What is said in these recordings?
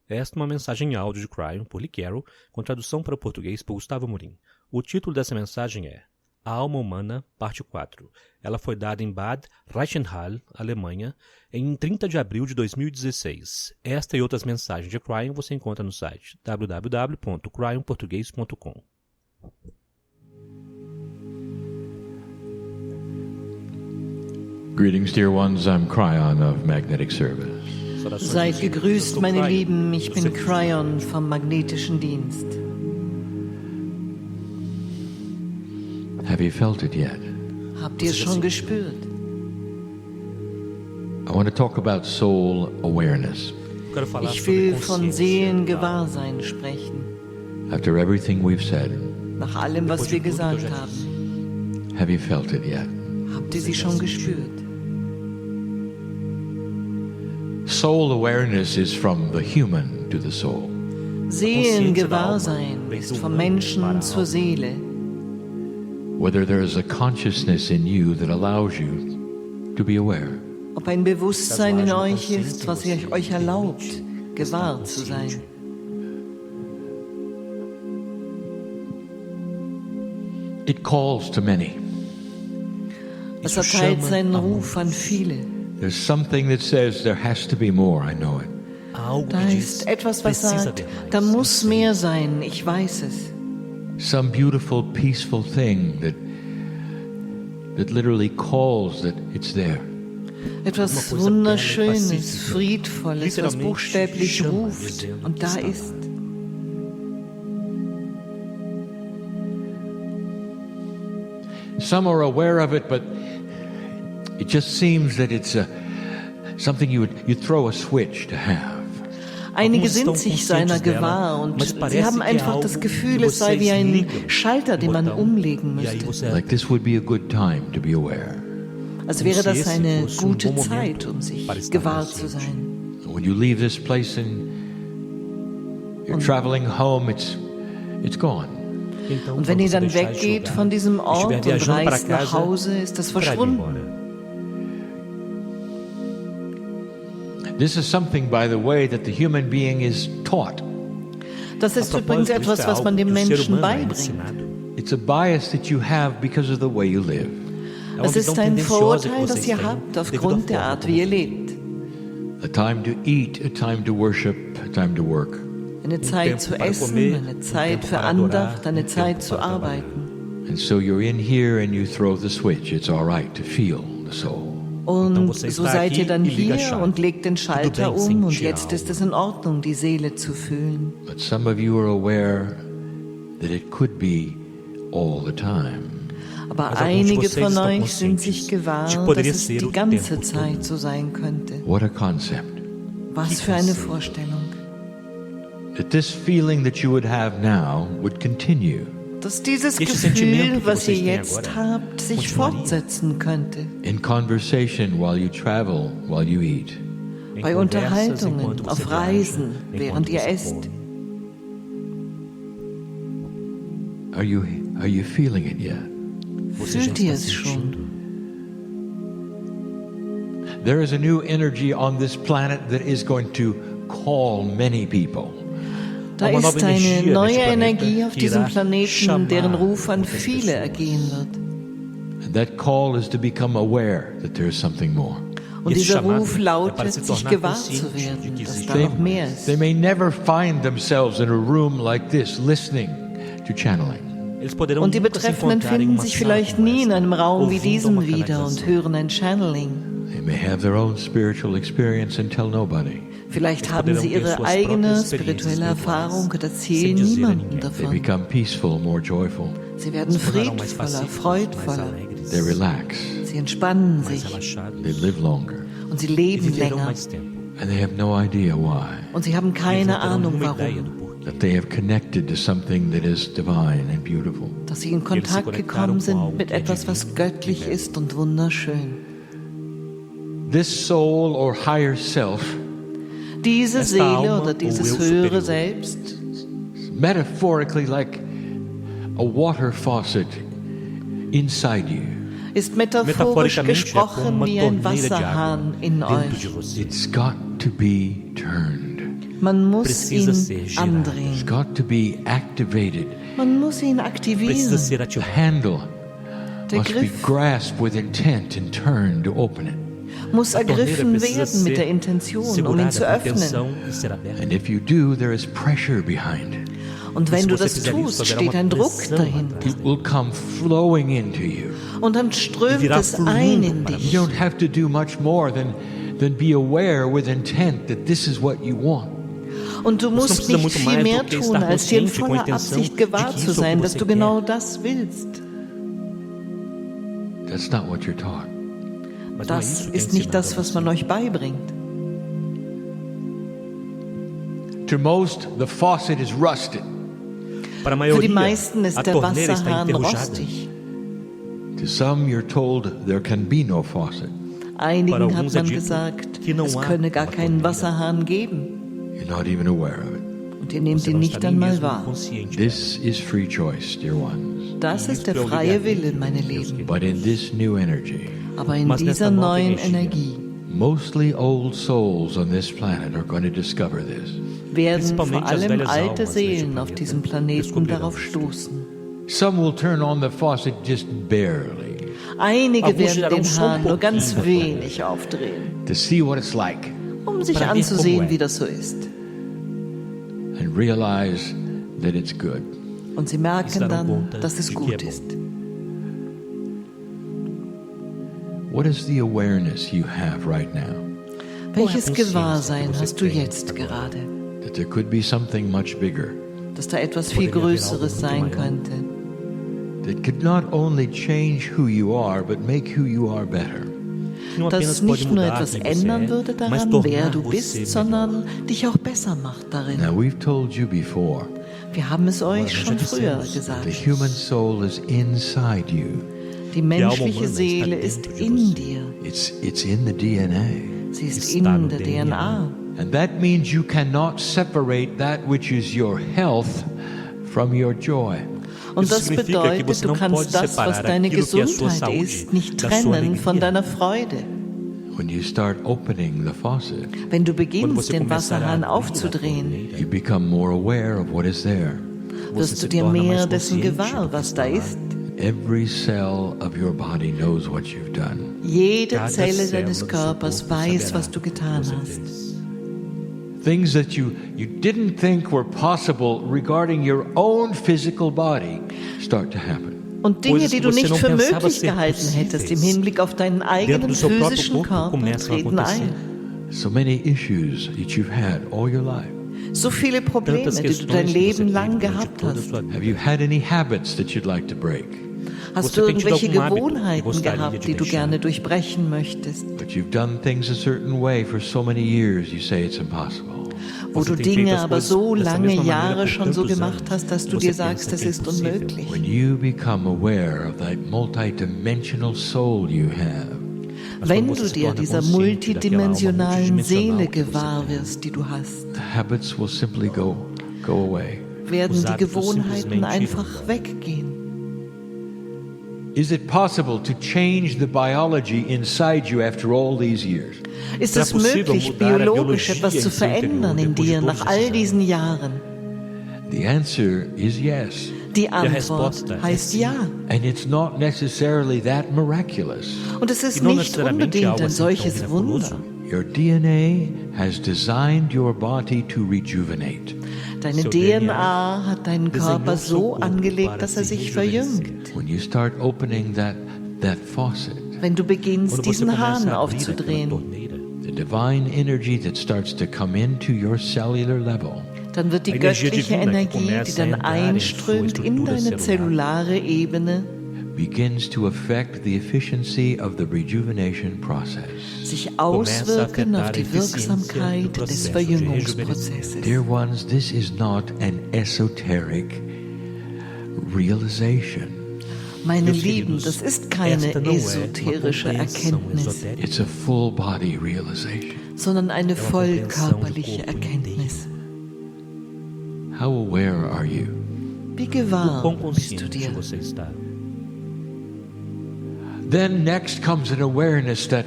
Esta é uma mensagem em áudio de Kryon por Carroll, com tradução para o português por Gustavo Amorim. O título dessa mensagem é A Alma Humana Parte 4. Ela foi dada em Bad Reichenhall, Alemanha, em 30 de abril de 2016. Esta e outras mensagens de Kryon você encontra no site www.kryonportuguês.com. Greetings, dear ones. I'm Kryon of Magnetic Service. Seid gegrüßt, meine Lieben. Ich bin Kryon vom Magnetischen Dienst. Have you felt it yet? Habt ihr es schon gespürt? I want to talk about soul awareness. Ich will von Seelengewahrsein sprechen. After everything we've said, Nach allem, was wir gesagt haben. have you felt it yet? Habt ihr sie schon gespürt? Soul awareness is from the human to the soul. Seelengewahrsein ist vom Menschen zur Seele. Whether there is a consciousness in you that allows you to be aware. Ob ein Bewusstsein in euch ist, was euch erlaubt, gewahr zu sein. It calls to many. Es erteilt seinen Ruf an viele. There's something that says there has to be more, I know it. Da ist etwas, was sagt, da muss mehr sein, ich weiß es. Some beautiful, peaceful thing that literally calls that it's there. Etwas Wunderschönes, Friedvolles, was buchstäblich ruft und da ist. Some are aware of it, but it just seems that it's something you throw a switch to have. Einige sind sich seiner gewahr und sie haben einfach das Gefühl, es sei wie ein Schalter, den man umlegen müsste. Like this would be a good time to be aware. Als wäre das eine gute Zeit, um sich gewahr zu sein. When you leave this place and you're traveling home, it's gone. Und wenn ihr dann weggeht von diesem Ort und reist nach Hause, ist das verschwunden. This is something, by the way, that the human being is taught. Das ist übrigens etwas, was man dem Menschen beibringt. It's a bias that you have because of the way you live. Es ist ein Vorurteil, das ihr habt aufgrund der Art, wie ihr lebt. A time to eat, a time to worship, a time to work. Eine Zeit zu essen, eine Zeit für Andacht, eine Zeit zu arbeiten. And so you're in here and you throw the switch. It's all right to feel the soul. Und so seid ihr dann hier und legt den Schalter um und jetzt ist es in Ordnung, die Seele zu fühlen. But some of you are aware that it could be all the time. Aber einige von euch sind sich gewahr, dass es die ganze Zeit so sein könnte. What a concept. Was für eine Vorstellung. That this feeling that you would have now would continue. Dass dieses Gefühl, was ihr jetzt habt, sich fortsetzen könnte. In conversation while you travel, while you eat. Bei Unterhaltungen, auf Reisen, während ihr esst. Are you feeling it yet? Fühlt ihr es schon? There is a new energy on this planet that is going to call many people. Da ist eine neue Energie auf diesem Planeten, deren Ruf an viele ergehen wird. And that call is to become aware that there is something more. Und dieser Ruf lautet, sich gewahr zu werden, dass da noch mehr ist. They may never find themselves in a room like this, listening to channeling. Und die Betreffenden finden sich vielleicht nie in einem Raum wie diesem wieder und hören ein Channeling. They may have their own spiritual experience and tell nobody. Vielleicht haben sie ihre eigene spirituelle Erfahrung und erzählen niemandem davon. They become peaceful, more joyful. Sie werden friedvoller, freudvoller. They relax. Sie entspannen sich. They live longer. Und sie leben länger. And they have no idea why. Und sie haben keine Ahnung, warum. That they have connected to something that is divine and beautiful. Dass sie in Kontakt gekommen sind mit etwas, was göttlich ist und wunderschön. This soul or higher self, diese Seele oder dieses höhere Selbst, metaphorically like a water faucet inside you. Ist metaphorisch gesprochen wie ein Wasserhahn in euch. It's got to be turned. Man muss precisa ihn ser It's girado. andrehen. got to be activated. Man muss ihn Precisa aktivieren. ser The ativado. handle Der must be Griff grasped with intent and turned to open it. muss Torneira ergriffen precisa werden mit der ser Intention, um ihn segurada zu com öffnen. intenção e ser aberta. And if you do, there is pressure behind it. Und wenn Se du você das fizer tust, isso, haverá steht uma ein Druck pressão dahinter. atrás It will come flowing into you. Und dann strömt virá es ein in fluindo para dich. You don't have to do much more than be aware with intent that this is what you want. Und du musst precisa nicht muito viel mais mehr do que tun, estar als dir in consciente com a voller intenção Absicht de gewahr que zu isso é o sein, que dass você du quer. genau das willst. That's not what you're taught. Mas não é Das isso que é ist nicht ensinado das, a was você. man euch beibringt. To most, the faucet is rusted. Para a Für maioria, die meisten ist a der torneira está Wasserhahn enferrujada. rostig. To some, you're told there can be no faucet. Para Einigen hat alguns é man dito gesagt, que não es há könne gar uma keinen torneira. Wasserhahn geben. You're not even aware of it. Und ihr nehmt Você ihn não nicht está nem einmal mesmo wahr. consciente. This is free choice, dear ones. Das ist der Isso é o freie livre-arbítrio, Wille, meine meus Lieben. queridos. But in this new energy, Aber in Mas nesta dieser nova neuen Energie, Energie mostly old souls on this planet are going to discover this. werden vor Principalmente as allem velhas alte almas Seelen deste auf planeta diesem Planeten descobrirão darauf isto. stoßen. Some will turn on the faucet just barely Einige Alguns werden darão den só Hahn nur ganz pouquinho. wenig aufdrehen, to see what it's like um sich Para ver anzusehen, como é. wie das so ist. and realize that it's good. Und sie E se merken darão dann, conta dass es de que é gut bom. ist. What is the awareness you have right now? Welches Consciência Gewahrsein que você hast du tem jetzt agora? gerade? That there could be something much bigger Dass da etwas viel Poderia haver algo Größeres muito sein maior. könnte, that could not only change who you are, but make who you are better. Que não das apenas pode nicht nur mudar etwas quem você ändern é, würde mas daran, wer tornar du você bist, melhor. sondern dich auch besser macht darin. Now, we've told you before, Wir haben es euch já schon früher dissemos, the gesagt. human soul is inside you. Die Alma menschliche Humana Seele está ist dentro de in você. dir. It's in the DNA. Sie ist Está in no der DNA. DNA. And that means you cannot separate that which is your health from your joy. Und Isso das significa que bedeutet, você du não kannst pode das, was separar deine aquilo que é a sua Gesundheit saúde ist, nicht da sua trennen von alegria. deiner Freude. When you start opening the faucet, Wenn du Quando beginnst, você den começar a Wasserhahn abrir a aufzudrehen, torneira, you become more aware of what is there. você wirst se du dir torna mehr mais dessen consciente gewahr, do que was da está lá. ist. Every cell of your body knows what you've done. Jede Cada Zelle célula deines do seu Körpers corpo weiß, saberá was du o que getan você hast. fez. Things that you didn't think were possible regarding your own physical body start to happen. Und Dinge, Coisas die que du você nicht não für pensava möglich ser gehalten possíveis, hättest im Hinblick auf deinen dentro eigenen do seu próprio physischen corpo Körper, começam a treten acontecer. ein. So many issues that you've had all your life. So viele Probleme, Tantas die du dein questões que você Leben teve lang durante gehabt toda a hast. sua vida. Have you had any habits that you'd like to break? Hast Você du tem tido irgendwelche algum hábito que Gewohnheiten gostaria gehabt, de die du deixar? gerne durchbrechen möchtest? But you've done things a certain way for so many years, you say it's impossible. Wo Você du tem feito Dinge as aber coisas so dessa lange mesma maneira Jahre por schon so tantos gemacht anos, hast, dass du você dir pensa sagst, das que é ist impossível. unmöglich. When you become aware of that multidimensional soul you have, Mas Wenn quando du você se dir torna dieser consciente daquela alma multidimensionalen Seele multidimensional que você gewahr tem, wirst, die du hast, the habits will simply go away. werden Os die hábitos Gewohnheiten simplesmente einfach irão. weggehen. Is it possible to change the biology inside you after all these years? Ist Será es possível möglich, mudar a biologisch biologia etwas em zu seu interior verändern in depois de dir todos nach all esses diesen Jahren? The answer is yes. Die a Antwort resposta é heißt sim. ja. And it's not necessarily that miraculous. Und es ist E não nicht necessariamente unbedingt algo ein assim tão solches miraculoso. Wunder. Your DNA has designed your body to rejuvenate. Deine Seu DNA hat deinen desenhou Körper seu so corpo angelegt, para dass er se sich rejuvenescer. verjüngt. When you start opening that faucet, Wenn du beginnst, Quando você diesen começa Hahn a abrir aquela aufzudrehen, torneira, the divine energy that starts to come into your cellular level dann wird die A energia göttliche divina que Energie, die começa a dann entrar em einströmt sua in estrutura deine zellulare Ebene, begins to affect the efficiency of the rejuvenation process. sich auswirken auf afetar a die eficiência Wirksamkeit do des processo de Verjüngungsprozesses. Dear ones, this is not an esoteric realization. Meine Meus Lieben, queridos, das ist keine esta não é uma esoterische compreensão Erkenntnis, esotérica, It's a full body realization. sondern eine uma compreensão do vollkörperliche corpo Erkenntnis. How aware are you? Wie o gewahr quão bist du consciente dir? você está. Then next comes an awareness that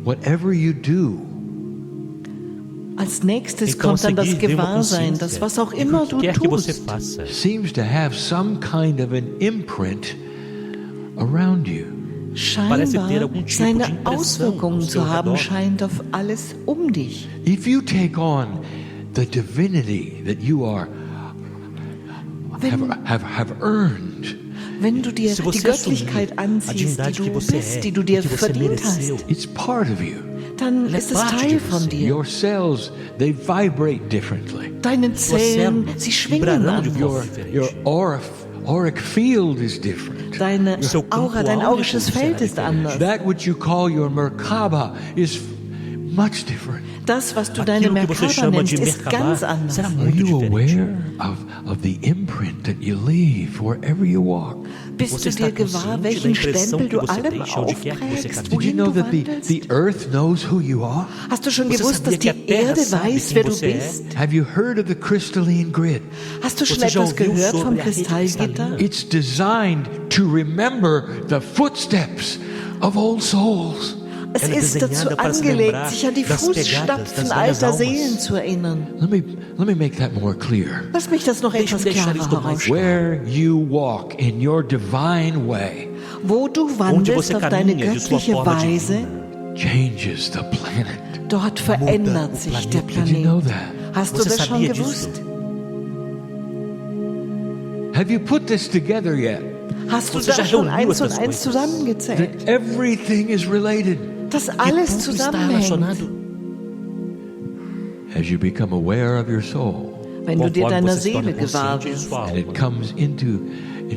whatever you do, Als nächstes kommt dann das Gewahrsein, das was auch immer du tust, seems to have some kind of an imprint around you. scheinbar seine Auswirkungen zu haben scheint auf alles um dich. If you take on the divinity that you have earned, Wenn du dir die Göttlichkeit anziehst, die du bist, die du dir verdient hast, it's part of you. dann ist es Teil von dir. Your cells, they vibrate differently. Deine Zellen, sie schwingen anders. Your auric field is different. Deine Aura, dein aurisches Feld ist anders. That which you call your Merkaba is much different. Das, was du deine Merkaba nennst, ist ganz anders. Are you aware of the imprint that you leave wherever you walk? Bist du dir gewahr, welchen Stempel du allem aufprägst, Did you wohin know du that the earth knows who you are? Hast du schon gewusst, dass die Erde weiß, wer du bist? Have you heard of the crystalline grid? Hast du schon etwas gehört vom Kristallgitter? It's designed to remember the footsteps of old souls. Es ist dazu angelegt, sich an die Fußstapfen alter Seelen zu erinnern. Let me make that more clear. Lass mich das noch etwas klarer herausstellen. Where you walk in your divine way Wo du wandelst auf deine göttliche Weise, changes the planet. dort verändert sich der Did you know Planet. that? Hast du das schon gewusst? Have you put this together yet? Hast du da schon eins und eins zusammengezählt? That everything is related. Dass alles zusammenhängt. As you become aware of your soul, Wenn du dir deiner Seele gewahr wirst and it comes in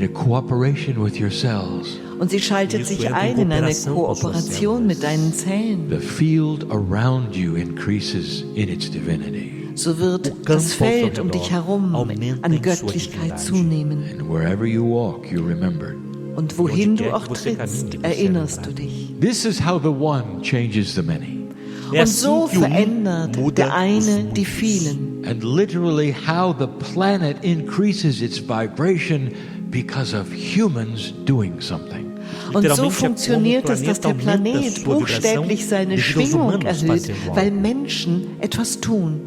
a cooperation with your cells, und sie schaltet sich ein in eine Kooperation mit deinen Zellen, the field around you increases in its divinity. so wird das Feld um dich herum an Göttlichkeit zunehmen. And wherever you walk, you remember. Und wohin du auch trittst, erinnerst du dich. This is how the one changes the many. Und so verändert der eine die vielen. And literally how the planet increases its vibration because of humans doing something. Und so funktioniert es, dass der Planet buchstäblich seine Schwingung erhöht, weil Menschen etwas tun.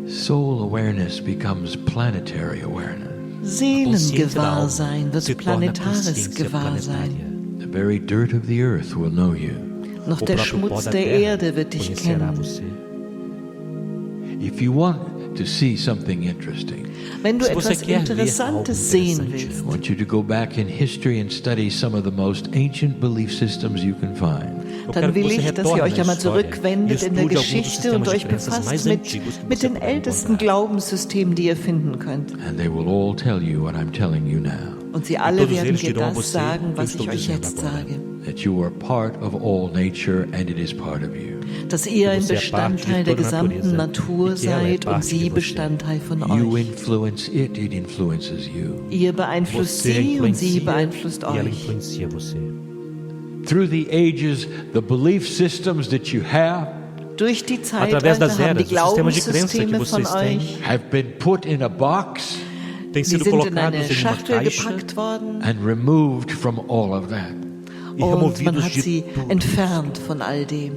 Soul awareness becomes planetary awareness. Seelengewahrsein wird planetares Gewahrsein. The very dirt of the earth will know you. Noch der Schmutz der Erde wird dich kennen. If you want to see something interesting, Wenn du etwas Interessantes sehen willst, I want you to go back in history and study some of the most ancient belief systems you can find. dann will ich, dass ihr euch einmal zurückwendet in der Geschichte und euch befasst mit den ältesten Glaubenssystemen, die ihr finden könnt. And they will all tell you what I'm telling you now. Und sie alle werden dir das sagen, was ich euch jetzt sage. That you are part of all nature and it is part of you. Dass ihr ein Bestandteil der gesamten Natur seid und sie Bestandteil von You euch. influence it, it influences you. Ihr beeinflusst sie und sie beeinflusst euch. Through the ages, the belief systems that you have Durch die Zeitalter haben die Glaubenssysteme von euch have been put in a box Tem die sido sind in colocados eine em uma Schachtel caixa gepackt worden and removed from all of that. e und man removidos hat de sie tudo. entfernt von all dem.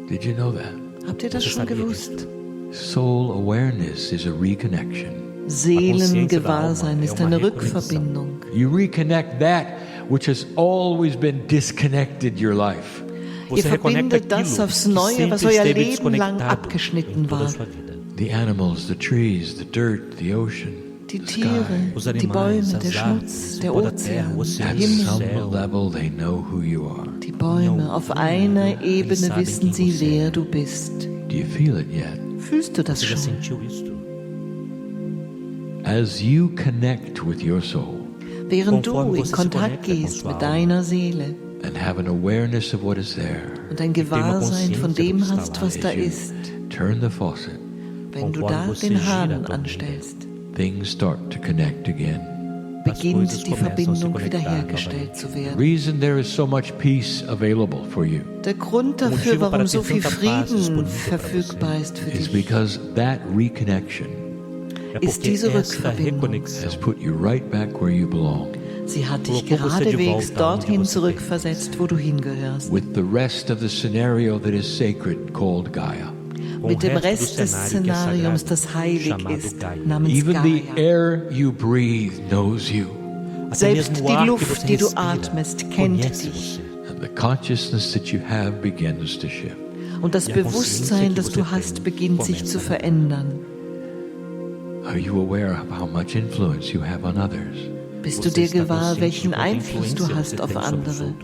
Did you know that? Habt ihr das schon gewusst? Soul awareness is a reconnection. Seelengewahrsein ist eine Rückverbindung. You reconnect that which has always been disconnected your life. Ihr verbindet das aufs Neue, was euer Leben lang abgeschnitten war. The animals, the trees, the dirt, the ocean, Die the sky. Tiere, die Bäume, der Schmutz, der Ozean, der At Himmel. some level they know who you are. Die Bäume, auf einer Ebene wissen sie, wer du bist. Do you feel it yet? Fühlst du das Você já schon? sentiu isso? As you connect with your soul Während du Conforme in você se Kontakt conecta com gehst sua mit alma. deiner Seele and have an awareness of what is there, und ein Gewahrsein von dem hast, was da as you ist, turn the faucet, wenn du da den Hahn anstellst, things start to connect again. beginnt die Verbindung wiederhergestellt zu werden. Reason there is so much peace available for you Der Grund dafür, warum so viel Frieden verfügbar ist für is dich, because that reconnection ist diese Rückverbindung. has put you right back where you belong, Sie hat dich geradewegs dorthin zurückversetzt, wo du hingehörst, with the rest of the scenario that is sacred called Gaia. mit dem Rest des Szenariums, das heilig ist, namens Even the Gaia. air you breathe knows you. Selbst die Luft, die du atmest, kennt dich. And the consciousness that you have begins to shift. Und das Bewusstsein, das du hast, beginnt sich zu verändern. Are you aware of how much influence you have on others? Bist du dir gewahr, welchen Einfluss du hast auf andere?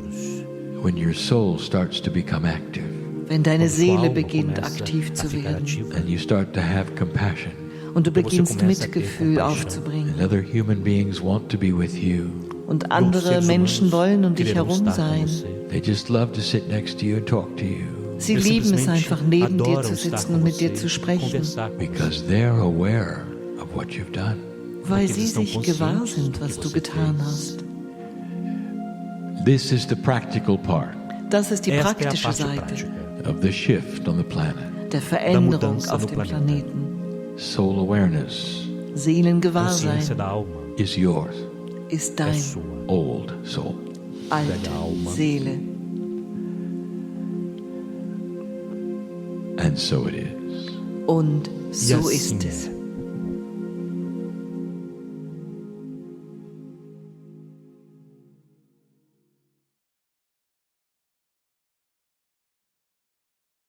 When your soul starts to become active Wenn deine Seele beginnt, aktiv zu werden and you start to have compassion, und du beginnst Mitgefühl aufzubringen and other human beings want to be with you, und andere Menschen wollen um dich herum sein. they just love to sit next to you and talk to you Sie lieben es einfach, neben dir zu sitzen und mit dir zu sprechen, because they're aware of what you've done. weil sie sich gewahr sind, was du getan hast. This is the practical part Das ist die praktische Seite of the shift on the planet. der Veränderung auf dem Planeten. Soul awareness Seelengewahrsein is yours, ist dein old soul. alte Seele. And so it is. Und so ist es.